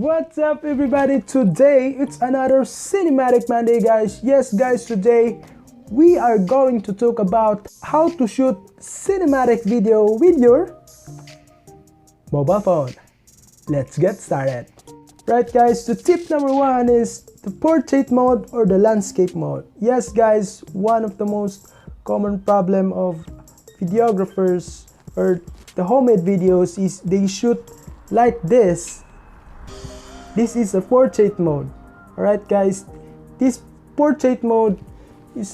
What's up everybody? Today it's another cinematic Monday, guys. Yes guys, today we are going to talk about how to shoot cinematic video with your mobile phone. Let's get started. Right guys, the tip number one is the portrait mode or the landscape mode. Yes guys, one of the most common problem of videographers or the homemade videos is they shoot like this. This is a portrait mode. Alright guys, this portrait mode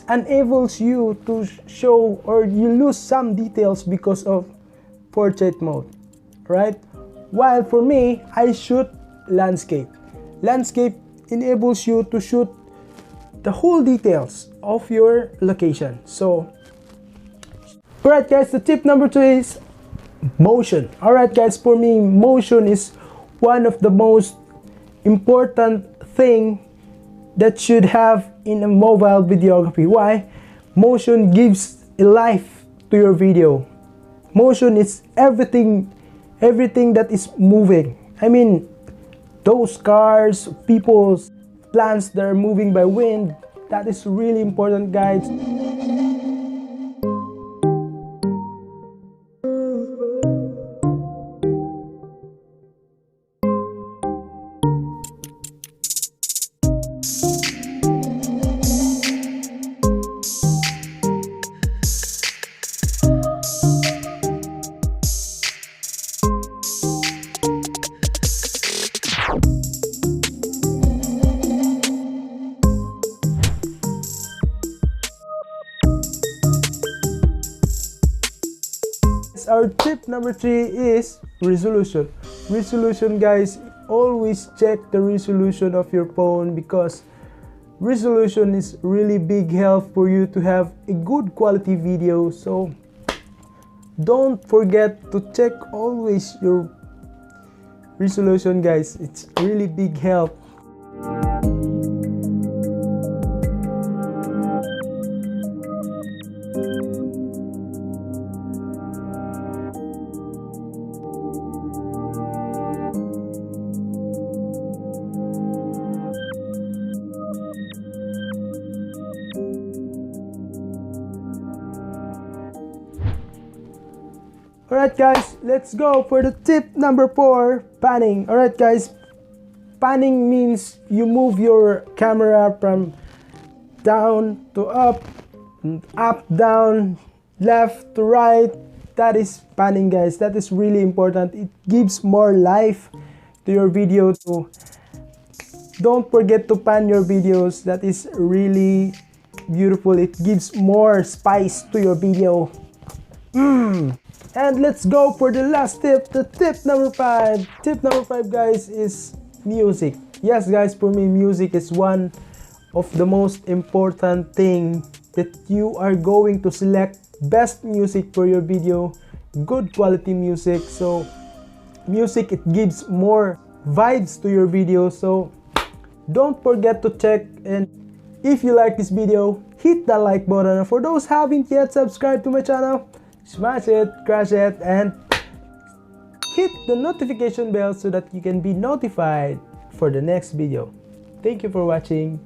enables you to show or you lose some details because of portrait mode, right? While for me, I shoot landscape. Landscape enables you to shoot the whole details of your location. So alright guys, the tip number two is motion. Alright guys, for me, motion is one of the most important thing that should have in a mobile videography. Why? Motion gives a life to your video. Motion is everything that is moving. I mean, those cars, people's plants that are moving by wind, that is really important, guys. Our tip number three is resolution. Resolution, guys, always check the resolution of your phone because resolution is really big help for you to have a good quality video. So don't forget to check always your resolution, guys. It's really big help. Alright guys, let's go for the tip number 4, panning. Alright guys, panning means you move your camera from down to up, down, left to right. That is panning, guys. That is really important. It gives more life to your video too. Don't forget to pan your videos. That is really beautiful. It gives more spice to your video. And let's go for the last tip, the tip number 5. Tip number 5, guys, is music. Yes, guys, for me, music is one of the most important thing that you are going to select best music for your video, good quality music. So music, it gives more vibes to your video. So don't forget to check, and if you like this video, hit that like button. And for those who haven't yet subscribed to my channel, smash it, crush it, and hit the notification bell so that you can be notified for the next video. Thank you for watching.